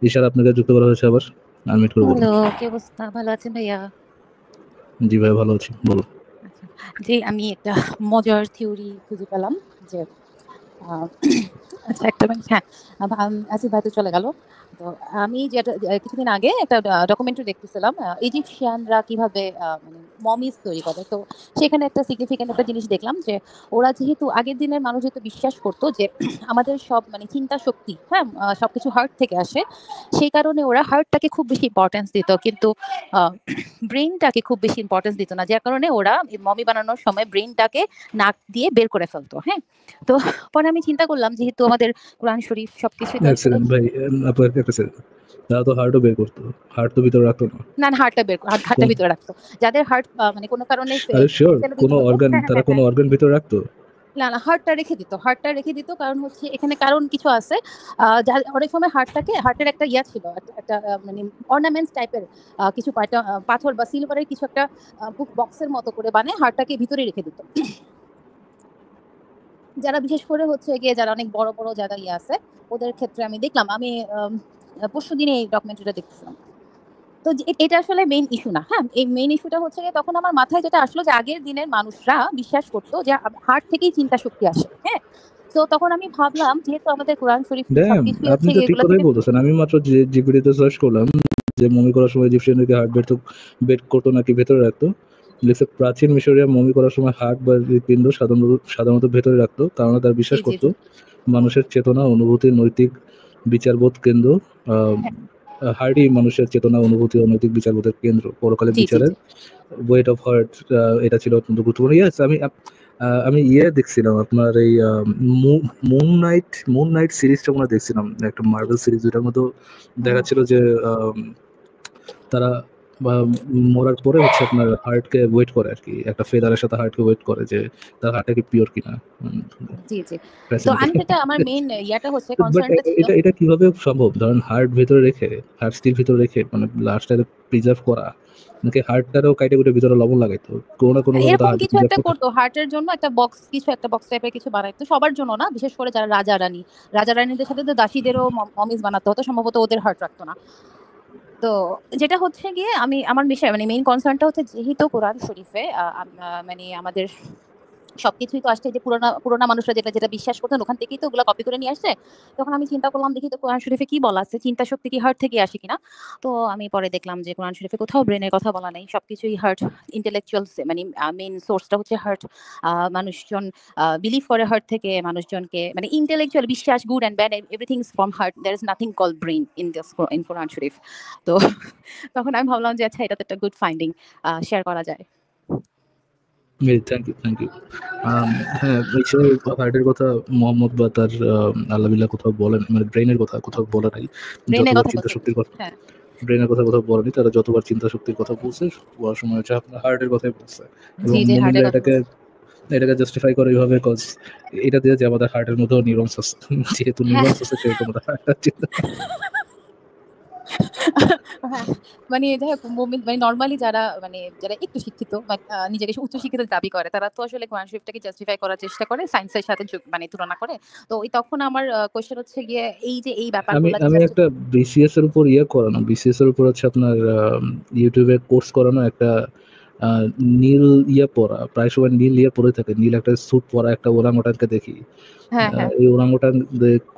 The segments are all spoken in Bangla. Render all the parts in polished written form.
ইশারা আপনাকে যুক্ত করা হয়েছে আবার, আনমিউট করে বলুন। হ্যালো, কি অবস্থা? ভালো আছেন ভাইয়া? জি ভাই, ভালো আছি, বলো। আচ্ছা। জি, আমি একটা মজার থিওরি খুঁজে পেলাম যে আ আচ্ছা একটা মিনিট হ্যাঁ, আসিফ ভাই তো চলে গেল। তো আমি যেটা কিছুদিন আগে একটা ডকুমেন্টারি দেখতেছিলাম। ইজিপশিয়ানরা কিভাবে মানে মমিস তৈরি করে। তো সেখানে একটা সিগনিফিক্যান্ট একটা জিনিস দেখলাম যে ওরা যেহেতু আগের দিনের মানুষ যেহেতু বিশ্বাস করত যে আমাদের সব মানে চিন্তা শক্তি, হ্যাঁ? সবকিছু হার্ট থেকে আসে। সেই কারণে ওরা হার্টটাকে খুব বেশি ইম্পোর্টেন্স দিত। কিন্তু আ ব্রেইনটাকে খুব বেশি ইম্পোর্টেন্স দিত না। যার কারণে ওরা মমি বানানোর সময় ব্রেইনটাকে নাক দিয়ে বের করে ফেলত। হ্যাঁ? তো পরে আমি চিন্তা করলাম যেহেতু আমাদের কোরআন শরীফ সবকিছুই তো এক আসলে সেকেন্ড ভাই, আপু একটা সেকেন্ড। তারা তো হার্টও বের করতো, হার্ট তো ভিতরে রাখতো না। না, হার্টটা বের হার্টটা কোন, ভিতরে রাখতো। যাদের হার্ট মানে কোনো কারণে আরে শিওর, ফেলে দিতে কোনো হতো অর্গান, হ্যাঁ, তারা হ্যাঁ, কোনো হ্যাঁ। অর্গান ভিতরে রাখতো? না, হার্টটা রেখে দিত। হার্টটা রেখে দিত কারণ হচ্ছে এখানে কারণ কিছু আছে। অনেক সময় হার্টের একটা ইয়া ছিল। একটা মানে অর্নামেন্টস টাইপের কিছু পাথর বা সিলভারের কিছু একটা বক্সের মতো করে বানায় হার্টটাকে ভিতরে রেখে দিত। যারা বিশেষ করে হচ্ছে গিয়ে যারা অনেক বড়, বড় যারা ইয়ে আছে ওদের ক্ষেত্রে আমি দেখলাম আমি পরশুদিন এই ডকুমেন্টারিটা দেখতেছিলাম। তো এটা আসলে মেইন ইস্যু না। হ্যাঁ? এই মেইন ইস্যুটা হচ্ছে গিয়ে তখন আমার মাথায় যেটা আসলো যে আগের দিনের মানুষরা বিশ্বাস করত যে হার্ট থেকেই চিন্তা শক্তি আসে। হ্যাঁ? তো তখন আমি ভাবলাম যেহেতু আমাদের কোরআন শরীফ ড্যাম, সবকিছুই আপনি হচ্ছে তো গিয়ে ঠিক এগুলা কথাই থেকে বলতেছেন। আমি মাত্র যে জিপিটিতে সার্চ করলাম যে মমি করার সময় ইজিপশিয়ানদেরকে হার্ট বের করতো নাকি ভেতরে রাখতো। লিখছে প্রাচীন মিশরীয় মমি করার সময় হার্ট বা হৃৎপিণ্ড সাধারণত ভেতরে রাখতো, কারণ তারা জি, বিশ্বাস জি, করতো জি। মানুষের চেতনা, অনুভূতি, নৈতিক বিচারবোধ কেন্দ্র। হ্যাঁ, হার্টই মানুষের চেতনা, অনুভূতি ও নৈতিক বিচারবোধের কেন্দ্র। পরকালে জি, জি, বিচারের জি। ওয়েট অফ হার্ট, এটা ছিল অত্যন্ত গুরুত্বপূর্ণ। ইয়েস, আমি ইয়ে দেখছিলাম আপনার এই মুন নাইট সিরিজটা মনে হয় দেখছিলাম, একটা মার্বেল সিরিজ, ওটার মধ্যে হুম। দেখাচ্ছিল যে তারা বা মরার পরে হচ্ছে আপনার হার্টকে ওয়েট করে আর কি, একটা ফেদারের সাথে হার্টকে ওয়েট করে যে তার হার্টটা কি পিওর কিনা। জি, জি। তো আমি ফ্যাসিনেটিং। যেটা আমার মেইন ইয়াটা হচ্ছে বাট কনসার্নটা ছিল এটা এটা কিভাবে সম্ভব? ধরেন হার্ট ভেতরে রেখে, হার্ট স্টিল ভিতরে রেখে মানে লাশটাকে প্রিজার্ভ করা, নাকি হার্টটারও কাইটে কুটে ভিতরে লবণ লাগাইতো, কোনো না কোনো ভাবে তো এরকম হার্ট কিছু প্রিজার্ভ একটা করতে। করতো। হার্টের জন্য একটা বক্স কিছু একটা বক্স টাইপের কিছু বানাইতো। সবার জন্য না, বিশেষ করে যারা রাজা-রানী। রাজা-রানীদের সাথে তো দাসীদেরও মমিস বানাতে হতো। সম্ভবত ওদের হার্ট রাখতো না। তো যেটা হচ্ছে গিয়ে আমার বিষয় মানে মেইন কনসার্ন টা হচ্ছে যেহেতু কোরআন শরীফে মানে আমাদের সবকিছুই তো আসছে যে পুরোনা মানুষরা যেটা বিশ্বাস করতেন ওখান থেকেই তো ওগুলা কপি করে নিয়ে আসছে। তখন আমি চিন্তা করলাম দেখি তো কোরআন শরীফে কি বলা আছে? চিন্তা শক্তি কি হার্ট থেকে আসে কিনা? তো আমি পরে দেখলাম যে কোরআন শরীফে কোথাও ব্রেনের কথা বলা নাই। সবকিছুই হার্ট ইন্টেলেকচুয়াল মানে মেইন সোর্সটা হচ্ছে হার্ট। মানুষজন বিলিভ করে হার্ট থেকে মানুষজনকে মানে ইন্টেলেকচুয়াল বিশ্বাস good and bad everything is from heart. There is nothing called brain in Quran Sharif. তো তখন আমি ভাবলাম যে আচ্ছা এটা তো একটা গুড ফাইন্ডিং শেয়ার করা যায়। Thank you, thank you. হ্যাঁ, ঈশ্বরের হার্টের কথা মোহাম্মদ বা তার আল্লাহ বিল্লাহ কোথাও বলেন, মানে ব্রেইনের কথা কোথাও বলে নাই। ব্রেনের যতবার কথা চিন্তা বলতে শক্তির কথা, হ্যাঁ। ব্রেইনের কথা কোথাও বলেনি, তারা যতবার চিন্তা শক্তির কথা বলছে বলার সময় হচ্ছে আপনার হার্টের কথাই বলছে। এবং জি, জি মুমিনরা হার্টের কথা এটাকে বলছি। এটাকে জাস্টিফাই করে এইভাবে, কজ এটা দিয়ে যে আমাদের হার্টের মধ্যেও নিউরনস আছে। যেহেতু হ্যাঁ। নিউরনস আছে সেহেতু আমাদের হার্টটা চিন্তা। হ্যাঁ, মানে যাই হোক মানে নরমালি যারা একটু শিক্ষিত বা নিজেকে উচ্চ শিক্ষিত দাবি করে তারা তো আসলে কোরআন শরীফটাকে জাস্টিফাই করার চেষ্টা করে সায়েন্সের সাথে মানে তুলনা করে। তো ওই তখন আমার কোয়েশ্চেন হচ্ছে গিয়ে এই যে এই আমি ব্যাপারগুলা যে আমি একটা বিসিএস এর উপর করানো, বিসিএস এর উপর হচ্ছে আপনার ইউটিউবে কোর্স করানো একটা আহ, নীল পরা, প্রায় সময় নীল পরে থাকে, নীল একটা স্যুট পরা একটা ওরাংওটানকে দেখি। হ্যাঁ, হ্যাঁ। এই ওরাংওটান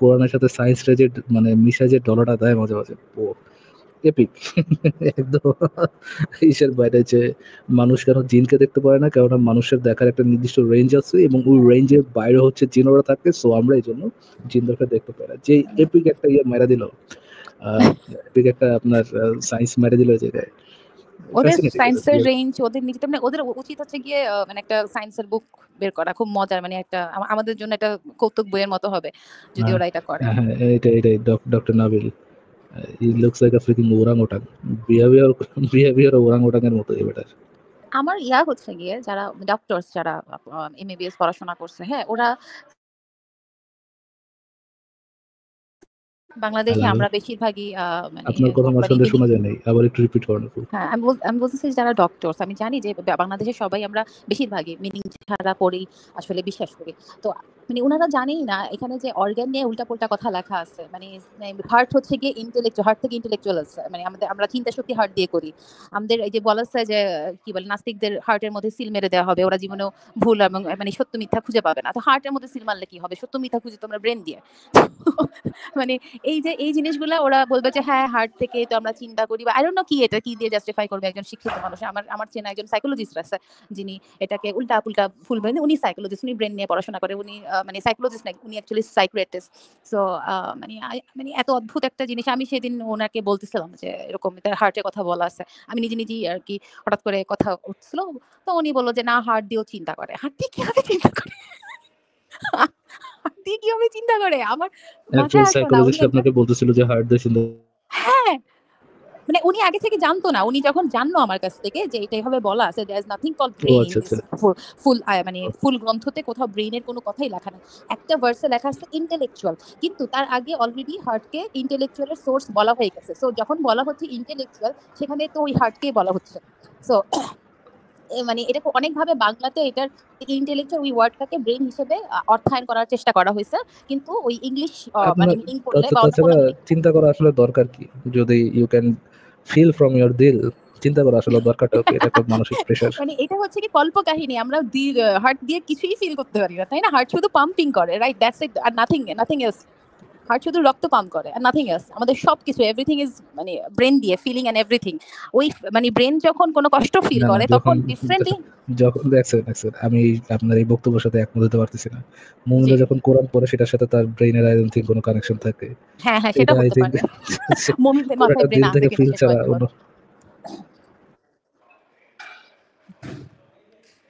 কোরআনের সাথে সায়েন্সটা যে মানে মিশা যে ডলাটা দেয় মাঝে মাঝে, ও এপিক। একদম ইসের বাইরে যে মানুষ কেন জিনকে দেখতে পারে না, কেননা মানুষের দেখার একটা নির্দিষ্ট রেঞ্জ আছে এবং ওই হ্যাঁ। রেঞ্জের বাইরে হচ্ছে জিনরা থাকে, সো আমরা এই জন্য জিনদেরকে দেখতে পাই না। যে এপিক একটা মেরা দিল, এপিক একটা আপনার সায়েন্স মেরে দিল এই জায়গায়। ওদের ফ্যাসিনেটিং। সায়েন্সের রেঞ্জ ওদের নিজেদের মানে ওদের উচিত হচ্ছে গিয়ে মানে একটা সায়েন্সের বুক বের করা খুব মজার মানে একটা আমাদের জন্য একটা কৌতুক বইয়ের মতো হবে যদি ওরা এটা করে। হ্যাঁ, এটাই doctor Nabil. He looks like a freaking orangutan. Behaviour behaviour ওরাংওটাংয়ের মতো এই বেটার। আমার হচ্ছে গিয়ে যারা ডক্টরস যারা এমবিবিএস পড়াশোনা করছে হ্যাঁ ওরা বাংলাদেশে হ্যালো, আমরা বেশিরভাগই মানে আপনার কথা মোটামুটি মাঝখান দিয়ে শোনা যায় নাই, আবার একটু রিপিট করেন আপু। হ্যাঁ, আমি বলতেছি যারা ডক্টরস আমি জানি যে বাংলাদেশে সবাই আমরা বেশিরভাগই মিনিং ছাড়া পড়েই আসলে বিশ্বাস করি। তো মানে উনারা জানেই না এখানে যে অর্গান নিয়ে উল্টাপাল্টা কথা লেখা আছে। মানে হার্ট হচ্ছে গিয়ে ইন্টেলেকচুয়াল, হার্ট থেকে ইন্টেলেকচুয়াল আছে। মানে আমরা চিন্তা শক্তি হার্ট দিয়ে করি। আমাদের এই যে বলা আছে যে কি বলে নাস্তিকদের হার্টের মধ্যে সিল মেরে দেওয়া হবে, ওরা জীবনেও ভুল এবং মানে সত্য মিথ্যা খুঁজে পাবে না। তো হার্টের মধ্যে সিল মারলে কি হবে? সত্য মিথ্যা খুঁজে তোমরা ব্রেন দিয়ে। মানে এই যে এই জিনিসগুলা ওরা বলবে যে হ্যাঁ হার্ট থেকে তো আমরা চিন্তা করি, বা আই ডোন্ট নো কি এটা কি দিয়ে জাস্টিফাই করবে একজন শিক্ষিত মানুষ। আমার চেনা একজন সাইকোলজিস্ট আছে যিনি এটাকে উল্টা পুল্টা ফুল ব্রেন, উনি সাইকোলজিস্ট, উনি ব্রেন নিয়ে পড়াশোনা করে, উনি মানে সাইকোলজিস্ট না, উনি অ্যাকচুয়ালি সাইকিয়াট্রিস্ট। সো মানে মানে এত অদ্ভুত একটা জিনিস আমি সেদিন ওনাকে বলতেছিলাম যে এরকম হার্টের কথা বলা আছে। আমি নিজেই আর কি হঠাৎ করে কথা উঠছিল। তো উনি বলল যে না হার্ট দিয়েও চিন্তা করে। হার্ট দিয়ে কিভাবে চিন্তা করে? হার্ট দিয়ে কিভাবে চিন্তা করে? আমার একজন মাথায় আসলো না। উনি সাইকোলজিস্ট একজন, আপনাকে বলতেছিল যে হার্ট দিয়ে চিন্তা হ্যাঁ, মানে উনি আগে থেকে জানতো না। উনি যখন জানলো আমার কাছ থেকে যে এটা এভাবে বলা আছে, there is nothing called O brain in আচ্ছা, this আচ্ছা। ফুল মানে ফুল গ্রন্থতে কোথাও ব্রেইনের কোনো কথাই লেখা নেই। একটা ভার্সে লেখা আছে ইন্টেলেকচুয়াল। কিন্তু তার আগে অলরেডি হার্টকে ইন্টেলেকচুয়াল এর সোর্স বলা হয়ে গেছে। সো যখন বলা হচ্ছে ইন্টেলেকচুয়াল, সেখানে তো ওই হার্টকেই বলা হচ্ছে। সো মানে এটা অনেকভাবে বাংলাতে এটার ইন্টেলেকচুয়াল ওই ওয়ার্ডটাকে ব্রেন হিসেবে অর্থায়ন করার চেষ্টা করা হয়েছে। কিন্তু ওই ইংলিশ মানে আপনার মিনিং করলে বা অন্য তাছাড়া কোনো মিনিং, চিন্তা করা আসলে দরকার কি? যদি you can feel from your dil, চিন্তা করা আসলে দরকারটাও কি? এটা একটা মানসিক প্রেশার। মানে এটা হচ্ছে কি কল্পকাহিনী। আমরা হার্ট দিয়ে কিছুই ফিল করতে পারি না, তাই না? হার্ট শুধু পাম্পিং করে, রাইট? দ্যাটস ইট, আর নাথিং এলস। হার্ট শুধু রক্ত পাম্প করে আর নাথিং এলস। আমাদের সবকিছু এভরিথিং ইজ মানে ব্রেন দিয়ে ফিলিং এন্ড এভরিথিং। ওই মানে ব্রেন যখন কোনো কষ্ট ফিল না, না, করে তখন যখন ডিফারেন্টলি। যখন দেখছেন, আমি আপনার এই বক্তব্যের সাথে একমত হতে পারতেছি না। জি, মুমিনরা যখন কোরআন পড়ে সেটার সাথে তার ব্রেইনের আই ডোন্ট থিংক কোনো কানেকশন থাকে। হ্যাঁ হ্যাঁ, সেটা এটা আই হতে থিংক পারে। মুমিনদের মাথায় পুরোটা ব্রেন দিল আছে থেকে কিনা ফিল সেটা ছাড়া হয়তো বা। অন্য।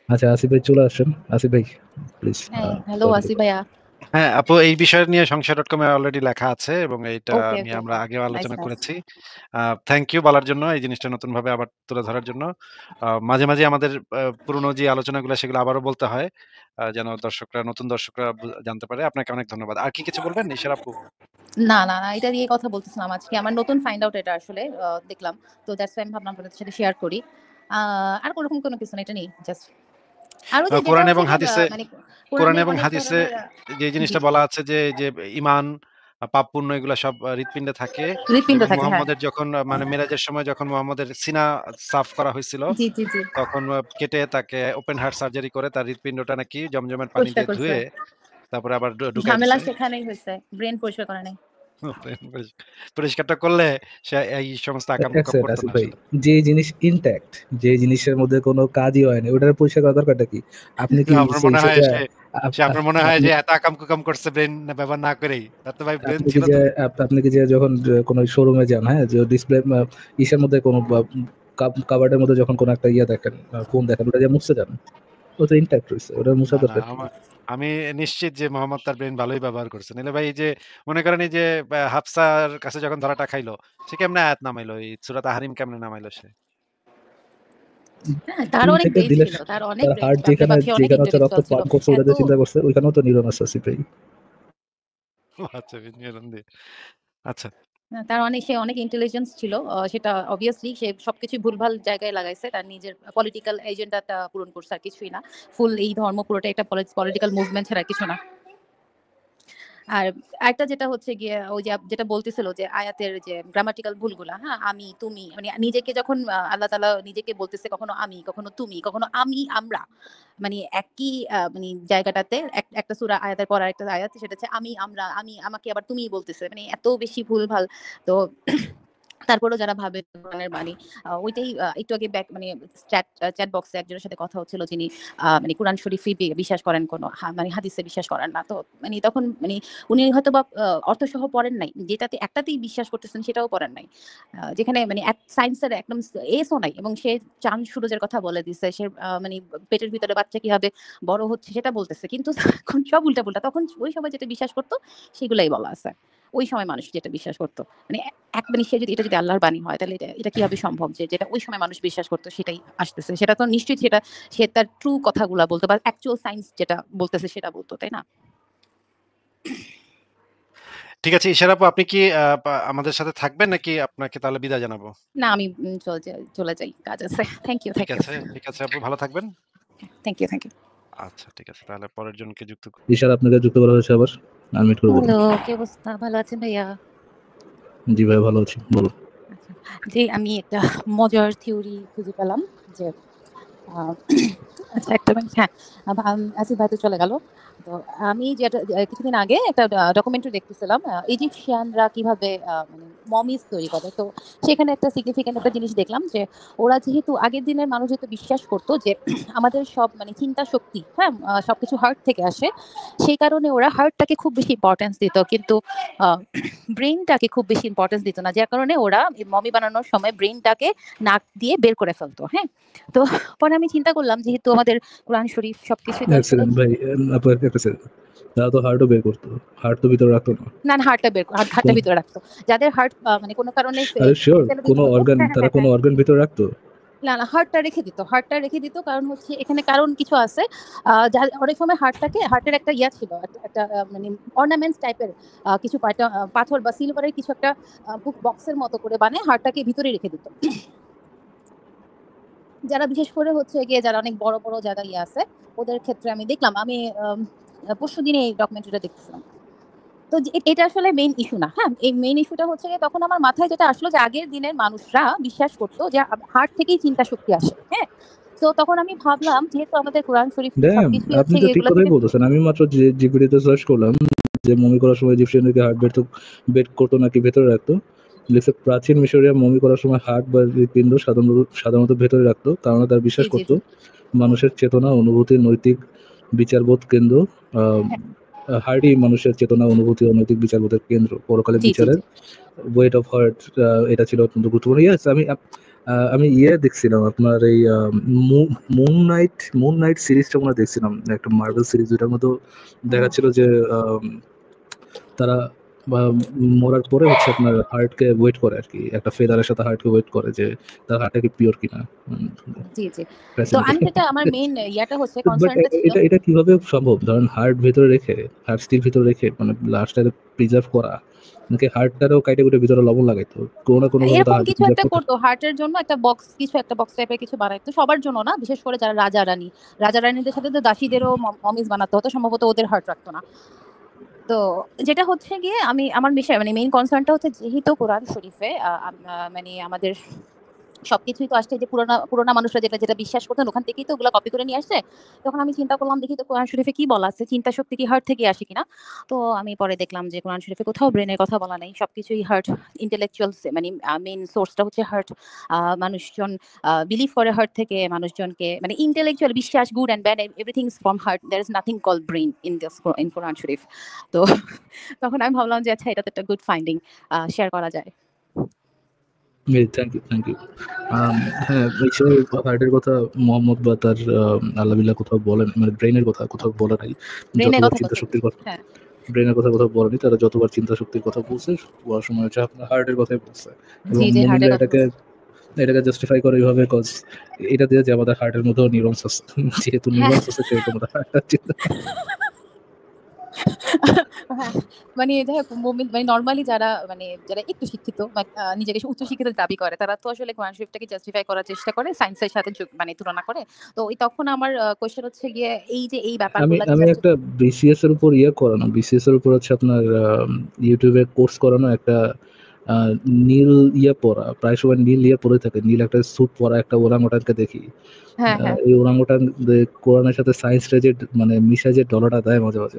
আচ্ছা, আসিফ ভাই চলে আসেন। আসিফ ভাই প্লিজ হ্যাঁ, হ্যালো আসি কন্টিনিউ। ভাইয়া। হ্যাঁ, আপু এই বিষয় নিয়ে সংশয়.com এ অলরেডি লেখা আছে এবং এইটা ওকে নিয়ে ওকে আমরা ওকে, আগেও নাইস আলোচনা নাইস। করেছি। থ্যাংক ইউ বলার জন্য, এই জিনিসটা নতুনভাবে আবার তুলে ধরার জন্য। মাঝে, মাঝে আমাদের পুরনো যে আলোচনাগুলো সেগুলো আবারও বলতে হয়। যেন নতুন দর্শকরা জানতে পারে। আপনাকে অনেক ধন্যবাদ। আর কি কিছু বলবেন ইশার আপু? না, এটা দিয়ে কথা বলতেছিলাম আজকে। আমার নতুন ফাইন্ড আউট এটা আসলে দেখলাম। তো দ্যাটস ওয়াই আমি ভাবলাম আপনাদের সাথে শেয়ার করি। আর ওরকম কোনো কিছু না, এটা নেই। জাস্ট আরো যেটা কোরআন হচ্ছে এবং গিয়ে হাদিসে মানে কোরআন কোরআনে এবং অনেক হাদিসে ধরনের যে জি, জিনিসটা বলা আছে যে ঈমান, পাপ পুণ্য এগুলা সব হৃৎপিণ্ডে থাকে হৃৎপিণ্ড এবং থাকে, হ্যাঁ। মুহাম্মদের যখন মানে মেরাজের সময় যখন মুহাম্মদের সিনা সাফ করা হয়েছিল, জি। তখন কেটে তাকে ওপেন হার্ট সার্জারি করে তার হৃৎপিণ্ডটা নাকি জমজমের পানি পরিষ্কার দিয়ে করছে। ধুয়ে তারপরে আবার ঢুকাই ঝামেলা দিছে। সেখানেই হইছে। ব্রেন পরিষ্কার করে নাই। পরিষ্কারটা করলে সে এই সমস্ত এক আকাম-কুকাম সেকেন্ড করত আসিফ না ভাই, আসলে। যে জিনিস ইনট্যাক্ট, যে জিনিসের মধ্যে কোনো কাজই হয় না ওটার পরিষ্কার করা দরকারটা কি? আপনি কি আমার মনে হয় সেটা সে আপনার মনে হয় আপনি যে এত আকাম-কুকাম করছে ব্রেন ব্যবহার না করেই। তার তো ভাই ব্রেন আপনি কি ছিল যে তো। আপনি কি যে যখন কোনো শোরুমে যান, হ্যাঁ, যে ডিসপ্লে ইসের মধ্যে কোনো কাবার্ডের মধ্যে যখন কোনো একটা ইয়ে দেখেন, ফোন দেখেন, ওটা দিয়ে মুছতে যান, ও তো ইনট্যাক্ট রয়েছে, ওটা মুছার না, দরকার কি? আমি নিশ্চিত যে মোহাম্মদ তার ব্রেন ভালোই ব্যবহার করছে। নাহলে ভাই এই যে মনে করেন এই যে হাফসার কাছে যখন ধরাটা খাইলো, সে কেমনে আয়াত নামাইলো? এই সূরা তাহরিম কেমনে নামাইলো সে? হ্যাঁ, তার তিল অনেক থেকে ব্রেইন দিলে ছিল। তার অনেক তার ব্রেইন হার্ট ছিল। বাপরে যেখানে বাপ, সে অনেক যেখানে হচ্ছে রক্ত ইন্টেলেকচুয়াল ছিল। পাম্প করছে ওটা এত দিয়ে চিন্তা করছে, ওইখানেও তো নিউরন আছে আসিফ ভাই। ও আচ্ছা, নিউরন দিয়ে। আচ্ছা। না, সে অনেক ইন্টেলিজেন্স ছিল। সেটা obviously সে সবকিছুই ভুলভাল জায়গায় লাগাইছে। তার নিজের পলিটিক্যাল এজেন্ডাটা পূরণ করছে, আর কিছুই না। ফুল এই ধর্ম পুরোটাই একটা পলিটিক্যাল মুভমেন্ট ছাড়া আর কিছু না। আর আরেকটা যেটা হচ্ছে গিয়ে ওই যে যেটা বলতেছিল যে আয়াতের যে গ্রামাটিক্যাল ভুলগুলা, হ্যাঁ? আমি, তুমি, মানে নিজেকে যখন আল্লাহ তাআলা নিজেকে বলতেছে কখনো আমি, কখনো তুমি, কখনো আমি, আমরা। মানে একই মানে জায়গাটাতে একটা সূরা আয়াতের পর আরেকটা আয়াত, সেটা হচ্ছে আমি, আমরা, আমি, আমাকে আবার তুমিই বলতেছে। মানে এত বেশি ভুলভাল। তো তারপরেও যারা ভাবে কোরআনের বাণী, ওইটাই একটু আগে মানে চ্যাট বক্সে একজনের সাথে কথা হচ্ছিল যিনি মানে কোরআন শরীফই বিশ্বাস করেন, কোনো মানে হাদিসে বিশ্বাস করেন না। তো মানে তখন মানে উনি হয়তোবা অর্থসহ পড়েন নাই। যেটাতে একটাতেই বিশ্বাস করতেছেন সেটাও পড়েন নাই। যেখানে মানে সায়েন্সের একদম এসও নাই, এবং সে চাঁদ সূরজের কথা বলে দিছে। সে মানে পেটের ভিতরে বাচ্চা কিভাবে বড় হচ্ছে সেটা বলতেছে। কিন্তু এখন সব উল্টাপাল্টা। তখন ওই সময় যেটা বিশ্বাস করত সেগুলাই বলা আছে। ওই সময় মানুষ যেটা বিশ্বাস করত। মানে মানে সে যদি এটা যদি আল্লাহর বাণী হয়, তাহলে এটা কিভাবে সম্ভব যে যেটা ওই সময় মানুষ বিশ্বাস করতো সেটাই আসতেছে? সেটা তো নিশ্চয়ই সে তার ট্রু কথাগুলা বলতো, বা অ্যাকচুয়াল সায়েন্স যেটা বলতেছে সেটা বলতো, তাই না? ঠিক আছে ইশারা আপু, আপনি কি আমাদের সাথে থাকবেন নাকি আপনাকে তাহলে বিদায় জানাবো? না, আমি চলে যাই। কাজ আছে। থ্যাংক ইউ, ঠিক থ্যাংক ইউ। আছে, ঠিক আছে আপু, ভালো থাকবেন। Thank you, thank you. আচ্ছা ঠিক আছে। তাহলে পরের জনকে যুক্ত ঈশান আপনাকে যুক্ত করা হয়েছে আবার। আনমিউট করে বলুন। হ্যালো, কি অবস্থা? ভালো আছেন ভাইয়া? জি ভাই ভালো আছি। বলুন। আচ্ছা। জি, আমি একটা মজার থিওরি খুঁজে পেলাম যে আ আচ্ছা একটা মিনিট হ্যাঁ, আসিফ ভাই তো চলে গেল। তো আমি যেটা কিছুদিন আগে একটা ডকুমেন্টারি দেখতেছিলাম। ইজিপশিয়ানরা কিভাবে মানে মমিস তৈরি করে। তো সেখানে একটা সিগনিফিক্যান্ট একটা জিনিস দেখলাম যে ওরা যেহেতু আগের দিনের মানুষ যেহেতু বিশ্বাস করত যে আমাদের সব মানে চিন্তা শক্তি, হ্যাঁ? সবকিছু হার্ট থেকে আসে। সেই কারণে ওরা হার্টটাকে খুব বেশি ইম্পোর্টেন্স দিত। কিন্তু আ ব্রেইনটাকে খুব বেশি ইম্পোর্টেন্স দিত না। যার কারণে ওরা এই মমি বানানোর সময় ব্রেইনটাকে নাক দিয়ে বের করে ফেলতো। হ্যাঁ? তো পরে আমি চিন্তা করলাম যেহেতু আমাদের কোরআন শরীফ সবকিছুই তো এক আসলে সেকেন্ড ভাই, আপু একটা সেকেন্ড। তারা তো হার্টও বের করতো। হার্ট তো ভিতরে রাখতো না। না, না হার্টটা ভিতরে রাখতো। যাদের হার্ট মানে কোনো কারণে আরে শিওর ফেলে কোনো দিতে হতো অর্গান, হ্যাঁ, হ্যাঁ, তারা হ্যাঁ, কোনো হ্যাঁ। অর্গান ভিতরে রাখতো? না, না হার্টটা রেখে দিত। কারণ হচ্ছে এখানে কারণ কিছু আছে। অনেক সময় হার্টের একটা ইয়া ছিল। একটা মানে অর্নামেন্টস টাইপের কিছু পাথর বা সিলভারের কিছু একটা বক্সের মতো করে বানায় হার্টটাকে ভিতরে রেখে দিত। যারা বিশেষ করে হচ্ছে গিয়ে যারা অনেক বড়, বড় জায়গায় ইয়ে আছে, ওদের ক্ষেত্রে আমি দেখলাম আমি পরশুদিনে এই ডকুমেন্টারিটা দেখতেছিলাম। তো এটা আসলে মেইন ইস্যু না। হ্যাঁ? এই মেইন ইস্যুটা হচ্ছে গিয়ে তখন আমার মাথায় যেটা আসলো যে আগের দিনের মানুষরা বিশ্বাস করত যে হার্ট থেকেই চিন্তা শক্তি আসে। হ্যাঁ? তো তখন আমি ভাবলাম যেহেতু আমাদের কোরআন শরীফ ড্যাম! সবকিছুই আপনি হচ্ছে তো গিয়ে ঠিক এগুলো কথাই থেকে বলতেছেন। আমি মাত্র জিপিটিতে সার্চ করলাম যে মমি করার সময় ইজিপশিয়ানদেরকে হার্ট বের করতো নাকি ভেতরে রাখতো। লিখছে প্রাচীন মিশরীয়রা মমি করার সময় হার্ট বা হৃৎপিণ্ড সাধারণত ভেতরে রাখতো। কারণ তারা জি, বিশ্বাস জি, করত জি। মানুষের চেতনা, অনুভূতি, নৈতিক বিচারবোধ কেন্দ্র। আ হ্যাঁ, হার্টই মানুষের চেতনা, অনুভূতি ও নৈতিক বিচারবোধের কেন্দ্র। পরকালের জি, জি, বিচারের জি। ওয়েট অফ হার্ট, এটা ছিল অত্যন্ত গুরুত্বপূর্ণ। ইয়েস, আমি দেখছিলাম আপনার এই মুন নাইট সিরিজটা মনে হয় দেখছিলাম। একটা মার্ভেল সিরিজ, ওটার মধ্যেও হুম। দেখাচ্ছিল যে আম তারা বা মরার পরে হচ্ছে আপনার হার্টকে ওয়েট করে আরকি। একটা ফেদারের সাথে হার্টকে ওয়েট করে যে তার হার্টটা কি পিওর কিনা। হুম, জি, জি। তো ফ্যাসিনেটিং। আমি যেটা আমার মেইন ইয়াটা হচ্ছে বাট কনসার্নটা ছিল এটা কিভাবে সম্ভব? ধরেন হার্ট ভেতরে রেখে, হার্ট স্টিল ভিতরে রেখে মানে লাশটাকে প্রিজার্ভ করা। নাকি হার্টটারও কাইটে কুইটে ভিতরে লবণ লাগাইতো? কোনো না কোনোভাবে তো এরকম হার্টকে কিছু প্রিজার্ভ একটা করতে। করতো। হার্টের জন্য একটা বক্স টাইপের কিছু বানাইতো। সবার জন্য না, বিশেষ করে যারা রাজা-রানী। রাজা-রানীদের সাথে তো দাসীদেরও মমিস বানাতে হতো। সম্ভবত ওদের হার্ট রাখতো না। তো যেটা হচ্ছে গিয়ে আমার বিষয় মানে মেইন কনসার্নটা হচ্ছে যেহেতু কোরআন শরীফে মানে আমাদের সবকিছুই তো আসছে যে পুরোনো মানুষরা যেটা বিশ্বাস করতেন ওখান থেকেই তো ওগুলা কপি করে নিয়ে আসছে। তখন আমি চিন্তা করলাম দেখি তো কোরআন শরীফে কি বলা আছে? চিন্তা শক্তি কি হার্ট থেকে আসে কিনা? তো আমি পরে দেখলাম যে কোরআন শরীফে কোথাও ব্রেনের কথা বলা নাই। সবকিছুই হার্ট ইন্টেলেকচুয়াল মানে মেইন সোর্সটা হচ্ছে হার্ট। মানুষজন বিলিভ করে হার্ট থেকে মানুষজনকে মানে ইন্টেলেকচুয়াল বিশ্বাস good and bad everything is from heart. There is nothing called brain in Quran Sharif. তো তখন আমি ভাবলাম যে আচ্ছা এটা তো একটা গুড ফাইন্ডিং শেয়ার করা যায়। Thank you, thank you. হ্যাঁ, ঈশ্বর হার্টের কথা মোহাম্মদ বা তার আল্লাহ কোথাও বলেন, মানে ব্রেইনের কথা কোথাও বলে নাই। ব্রেইনের যতবার কথা চিন্তা কোথায় শক্তির বলছে? কথা, হ্যাঁ। ব্রেইনের কথা কোথাও বলেনি। তারা যতবার চিন্তা শক্তির কথা বলছে, বলার সময় হচ্ছে আপনার হার্টের কথাই বলছে। জি, এবং জি হার্টের মুমিনরা কথা বলছে। এটাকে জাস্টিফাই করে এইভাবে, কজ এটা দিয়ে যে আমাদের হার্টের মধ্যেও নিউরনস আছে। যেহেতু হ্যাঁ। নিউরনস আছে সেহেতু আমাদের হার্টটা চিন্তা। হ্যাঁ, মানে যাই হোক মানে নরমালি যারা একটু শিক্ষিত বা নিজেকে উচ্চ শিক্ষিত দাবি করে তারা তো আসলে কোরআন শরীফটাকে জাস্টিফাই করার চেষ্টা করে সায়েন্সের সাথে মানে তুলনা করে। তো তখন আমার কোয়েশ্চেন হচ্ছে গিয়ে এই যে এই আমি ব্যাপারগুলা যে আমি একটা বিসিএস এর উপর করানো। বিসিএস এর উপর হচ্ছে আপনার YouTube এ কোর্স করানো একটা আ নীল পরা। প্রায় সময় নীল পরে থাকে। নীল একটা স্যুট পরা একটা ওরাংওটানকে দেখি। হ্যাঁ, হ্যাঁ। এই ওরাংওটান কোরআনের সাথে সায়েন্সটা যে মানে মিশায় যে ডলাটা দেয় মাঝে, মাঝে।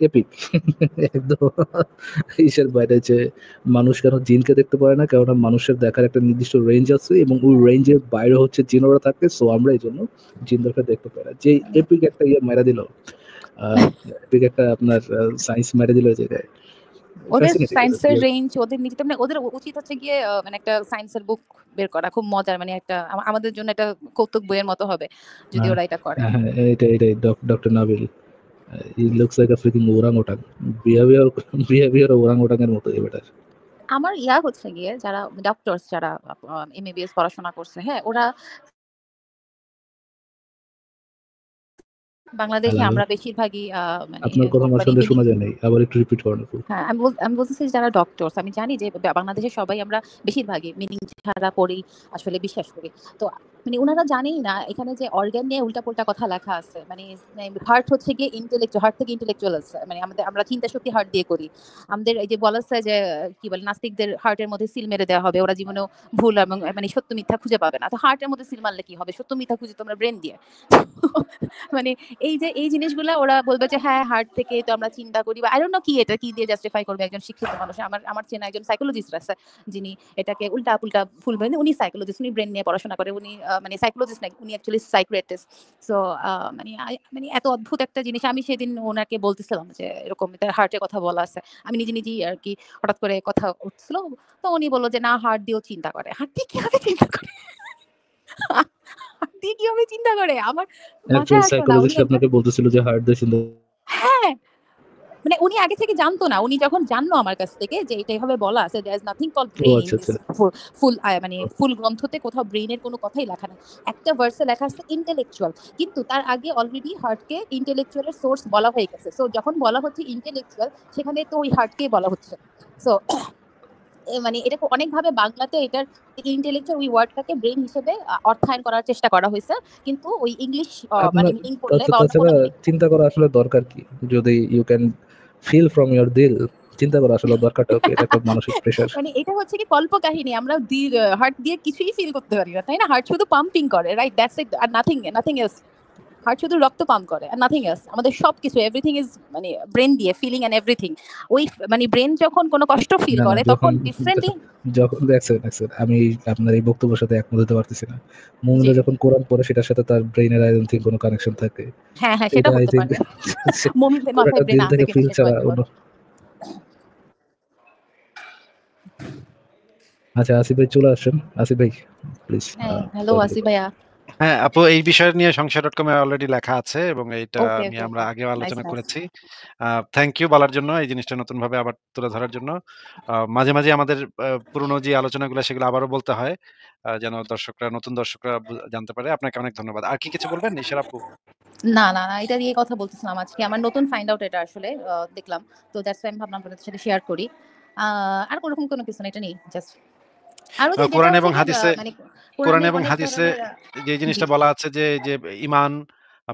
এপিক। একদম ইসের বাইরে যে মানুষ কেন জিনকে দেখতে পারে না? কেননা মানুষের দেখার একটা নির্দিষ্ট রেঞ্জ আছে এবং ওই রেঞ্জের বাইরে হচ্ছে জিনরা থাকে। সো আমরা এইজন্য জিনদেরকে দেখতে পাই না। যেই এপিক একটা মাইরা দিল। আ এপিক একটা আপনার সায়েন্স মেরে দিল ওই জায়গায়। ওদের ফ্যাসিনেটিং এটা সায়েন্সের সিরিয়াস। রেঞ্জ ওদের নিজেদের মানে ওদের উচিত হচ্ছে গিয়ে মানে একটা সায়েন্সের বুক বের করা। খুব মজার মানে একটা আমাদের জন্য একটা কৌতুক বইয়ের মতো হবে যদি হ্যাঁ, ওরা এটা করে। হ্যাঁ, এটাই doctor Nabil. He looks like a freaking orangutan. Behaviour behaviour orangutan এর মতো এই বেটার। আমার হচ্ছে গিয়ে যারা ডক্টরস যারা এমবিবিএস পড়াশোনা করছে, হ্যাঁ? ওরা বাংলাদেশে হ্যালো? আমরা বেশিরভাগই মানে আপনার কথা মানে মাঝখান দিয়ে শোনা যায় নাই। আবার একটু রিপিট করেন আপু। হ্যাঁ, আমি বলতেছি যারা ডক্টরস আমি জানি যে বাংলাদেশে সবাই আমরা বেশিরভাগই মিনিং ছাড়া পড়েই আসলে বিশ্বাস করি। তো মানে উনারা জানেই না এখানে যে অর্গান নিয়ে উল্টাপাল্টা কথা লেখা আছে। মানে হার্ট হচ্ছে গিয়ে ইন্টেলেকচুয়াল, হার্ট থেকে ইন্টেলেকচুয়াল আছে। মানে আমরা চিন্তা শক্তি হার্ট দিয়ে করি। আমাদের এই যে বলা আছে যে কি বলে নাস্তিকদের হার্টের মধ্যে সিল মেরে দেওয়া হবে। ওরা জীবনেও ভুল এবং মানে সত্য মিথ্যা খুঁজে পাবে না। তো হার্টের মধ্যে সিল মারলে কি হবে? সত্য মিথ্যা খুঁজে তোমরা ব্রেন দিয়ে। মানে এই যে এই জিনিসগুলা ওরা বলবে যে হ্যাঁ, হার্ট থেকে তো আমরা চিন্তা করি বা আই ডোন্ট নো কি এটা কি দিয়ে জাস্টিফাই করবে একজন শিক্ষিত মানুষ। আমার চেনা একজন সাইকোলজিস্ট আছে যিনি এটাকে উল্টা-পুল্টা ভুল বলেন। উনি সাইকোলজিস্ট, উনি ব্রেন নিয়ে পড়াশোনা করে। উনি মানে সাইকোলজিস্ট না, উনি অ্যাকচুয়ালি সাইকিয়াট্রিস্ট। সো মানে এত অদ্ভুত একটা জিনিস আমি সেদিন ওনাকে বলতেছিলাম যে এরকম তার হার্টের কথা বলা আছে। আমি নিজেই আরকি হঠাৎ করে কথা উঠছিল। তো উনি বলল যে না হার্ট দিয়েও চিন্তা করে। হার্ট দিয়ে কিভাবে চিন্তা করে? হার্ট দিয়ে কিভাবে চিন্তা করে? আমার একজন মাথায় আসলো না। উনি সাইকোলজিস্ট একজন আপনাকে বলতেছিল যে হার্ট দিয়ে চিন্তা হ্যাঁ। মানে উনি আগে থেকে জানতো না। উনি যখন জানলো আমার কাছ থেকে যে এটা এভাবে বলা আছে there is nothing called O brain in আচ্ছা, this আচ্ছা। ফুল মানে ফুল গ্রন্থতে কোথাও ব্রেইনের কোনো কথাই লেখা নাই। একটা ভার্সে লেখা আছে ইন্টেলেকচুয়াল। কিন্তু তার আগে অলরেডি হার্টকে ইন্টেলেকচুয়াল এর সোর্স বলা হয়ে গেছে। সো যখন বলা হচ্ছে ইন্টেলেকচুয়াল সেখানে তো ওই হার্টকেই বলা হচ্ছে। সো মানে এটাকে অনেকভাবে বাংলাতে এটার ইন্টেলেকচুয়াল ওই ওয়ার্ডটাকে ব্রেইন হিসেবে অর্থায়ন করার চেষ্টা করা হইছে। কিন্তু ওই ইংলিশ মানে আপনার মিনিং করলে বা অন্য তাছাড়া কোনো মিনিং চিন্তা করা আসলে দরকার কি? যদি you can feel from your dil, চিন্তা করা আসলে দরকারটা কি? এটা একটা মানসিক প্রেশার। মানে এটা হচ্ছে কি কল্পকাহিনী। আমরা হার্ট দিয়ে কিছুই ফিল করতে পারি না, তাই না? হার্ট শুধু পাম্পিং করে, রাইট? দ্যাটস ইট আর নাথিং এলস। হার্ট শুধু রক্ত পাম্প করে আর নাথিং এলস। আমাদের সবকিছু এভরিথিং ইজ মানে ব্রেন দিয়ে ফিলিং এন্ড এভরিথিং। ওই মানে ব্রেন যখন কোনো কষ্ট ফিল না, না, করে তখন যখন ডিফারেন্টলি যখন দেখছেন, আমি আপনার এই বক্তব্যের সাথে একমত হতে পারতেছি না। জি। মুমিনরা যখন কোরআন পড়ে সেটার সাথে তার ব্রেইনের আই ডোন্ট থিংক কোনো কানেকশন থাকে। হ্যাঁ, হ্যাঁ সেটা এটা আই হতে থিংক পারে। মুমিনদের পুরাটা মাথায় ব্রেন দিল আছে থেকে কিনা ফিল সেটাও ছাড়া একটা অন্য। কথা। আচ্ছা, আসিফ ভাই চলে আসেন। আসিফ ভাই প্লিজ হ্যাঁ, হ্যালো আসিফ ভাইয়া। হ্যাঁ, আপু এই বিষয় নিয়ে সংশয়.com এ অলরেডি লেখা আছে এবং এইটা ওকে, নিয়ে ওকে, আমরা ওকে। আগেও নাইস, আলোচনা নাইস। করেছি। থ্যাংক ইউ বলার জন্য, এই জিনিসটা নতুনভাবে আবার তুলে ধরার জন্য। মাঝে মাঝে আমাদের পুরনো যে আলোচনাগুলো সেগুলো আবারও বলতে হয়। যেন নতুন দর্শকরা জানতে পারে। আপনাকে অনেক ধন্যবাদ। আর কি কিছু বলবেন ঈশার আপু? না, এটা নিয়ে কথা বলতেছিলাম আজকে। আমার নতুন ফাইন্ড আউট এটা আসলে দেখলাম। তো দ্যাটস ওয়াই আমি ভাবলাম আপনাদের সাথে শেয়ার করি। আর ওরকম কোনো কিছু না, এটা নেই। জাস্ট আরো যে যেটা কোরআন হচ্ছে এবং গিয়ে হাদিসে মানে কোরআন কোরআনে এবং অনেক হাদিসে ধরনের যে জি, জিনিসটা জি। বলা আছে যে ঈমান,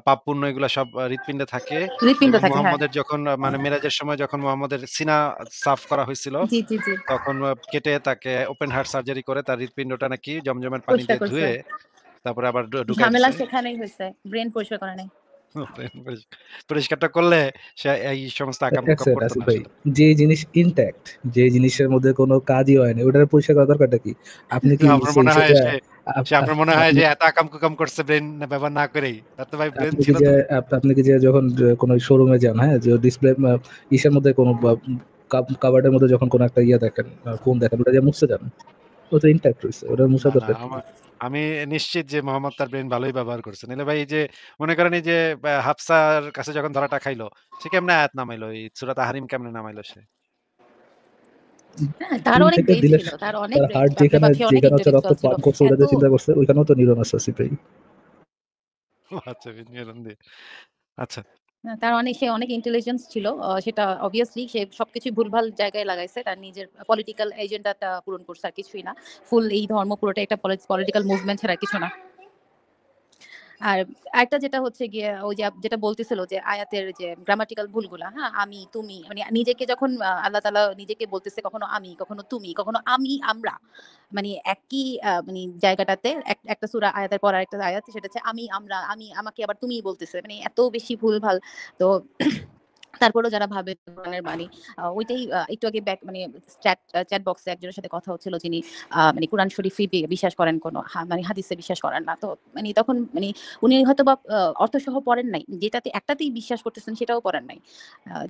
পাপ পুণ্য এগুলা সব হৃৎপিণ্ডে থাকে হৃৎপিণ্ড এবং থাকে, হ্যাঁ। মুহাম্মদের যখন মানে মেরাজের সময় যখন মুহাম্মদের সিনা সাফ করা হয়েছিল, জি, জি, জি। তখন কেটে তাকে ওপেন হার্ট সার্জারি করে তার হৃৎপিণ্ডটা নাকি জমজমের পানি পরিষ্কার দিয়ে করছে। ধুয়ে তারপরে আবার ঢুকায় ঝামেলা দিছে। সেখানেই হইছে। ব্রেইন পরিষ্কার করে নাই। পরিষ্কারটা করলে সে এই সমস্ত এক আকাম-কুকাম সেকেন্ড করত আসিফ না ভাই, আসলে। যে জিনিস ইনট্যাক্ট, যে জিনিসের মধ্যে কোনো কাজই হয় না ওটার পরিষ্কার করার দরকারটা কি? আপনি কি আমার মনে হয় সেটা সে আপনার মনে হয় আপনি যে এত আকাম-কুকাম করছে ব্রেইন ব্যবহার না করেই। তার তো ভাই ব্রেইন আপনি কি ছিল যে তো। আপনি কি যে যখন কোনো শোরুমে যান, হ্যাঁ? যে ডিসপ্লে ইসের মধ্যে কোনো কাবার্ডের মধ্যে যখন কোনো একটা ইয়ে দেখেন, ফোন দেখেন, ওটা দিয়ে মুছতে যান। ও তো ইনট্যাক্ট রইছে। ওটা মুছার না, দরকার কি? আমি নিশ্চিত যে মোহাম্মদ তার ব্রেইন ভালোই ব্যবহার করছে। নাহলে ভাই এই যে মনে করেন এই যে হাফসার কাছে যখন ধরাটা খাইলো, সে কেমনে আয়াত নামাইলো? এই সূরা তাহরিম কেমনে নামাইলো সে? হ্যাঁ, তার 3 অনেক থেকে ব্রেইন দিলে ছিল। তার অনেক তার ব্রেইন হার্ট ছিল। বাপরে যেখানে বাপ! সে অনেক যেখানে হচ্ছে রক্ত ইন্টেলেকচুয়াল ছিল। পাম্প করছে ওটা এত দিয়ে চিন্তা করছে, ওইখানেও তো নিউরন আছে আসিফ ভাই। ও আচ্ছা, নিউরন দিয়ে। আচ্ছা। সে অনেক ইন্টেলিজেন্স ছিল। সেটা obviously সে সবকিছু ভুলভাল জায়গায় লাগাইছে। তার নিজের পলিটিক্যাল এজেন্ডাটা পূরণ করছে আর কিছুই না। ফুল এই ধর্ম পুরোটাই একটা পলিটিক্যাল মুভমেন্ট ছাড়া আর কিছু না। আর আরেকটা যেটা হচ্ছে গিয়ে ওই যে যেটা বলতেছিল যে আয়াতের যে গ্রামাটিক্যাল ভুলগুলা, হ্যাঁ? আমি, তুমি মানে নিজেকে যখন আল্লাহ তাআলা নিজেকে বলতেছে কখনো আমি, কখনো তুমি, কখনো আমি, আমরা। মানে একই মানে জায়গাটাতে একটা সূরা আয়াতের পর আরেকটা আয়াত সেটা হচ্ছে আমি, আমরা, আমি আমাকে আবার তুমিই বলতেছে। মানে এত বেশি ভুলভাল। তো তারপরেও যারা ভাবে কোরআনের বাণী ওইটাই একটু আগে মানে চ্যাট বক্সে একজনের সাথে কথা হচ্ছিল যিনি মানে কোরআন শরীফই বিশ্বাস করেন কোনো মানে হাদিসে বিশ্বাস করেন না। তো মানে তখন মানে উনি হয়তোবা অর্থসহ পড়েন নাই। যেটাতে একটাতেই বিশ্বাস করতেছেন সেটাও পড়েন নাই।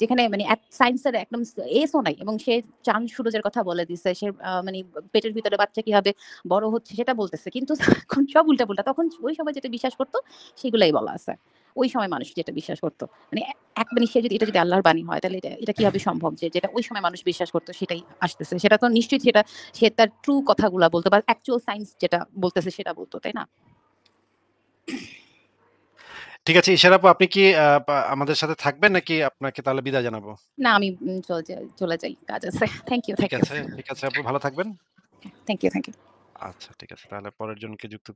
যেখানে মানে সায়েন্সের একদম এসও নাই এবং সে চাঁদ সূরজের কথা বলে দিছে। সে মানে পেটের ভিতরে বাচ্চা কিভাবে বড় হচ্ছে সেটা বলতেছে। কিন্তু এখন সব উল্টা-পুল্টা। তখন ওই সময় যেটা বিশ্বাস করত সেগুলাই বলা আছে। ওই সময় মানুষ যেটা বিশ্বাস করত। মানে এক মানে সে যদি এটা যদি আল্লাহর বাণী হয় তাহলে এটা কিভাবে সম্ভব যে যেটা ওই সময় মানুষ বিশ্বাস করতো সেটাই আসতেছে। সেটা তো নিশ্চয়ই সে তার ট্রু কথাগুলা বলতো বা অ্যাকচুয়াল সায়েন্স যেটা বলতেছে সেটা বলতো, তাই না? ঠিক আছে ঈশার আপু, আপনি কি আমাদের সাথে থাকবেন নাকি আপনাকে তাহলে বিদায় জানাবো? না আমি চলে যাই। কাজ আছে। থ্যাংক ইউ, ঠিক থ্যাংক ইউ। আছে, ঠিক আছে আপু, ভালো থাকবেন। Thank you, thank you. আচ্ছা ঠিক আছে। তাহলে পরের জনকে যুক্ত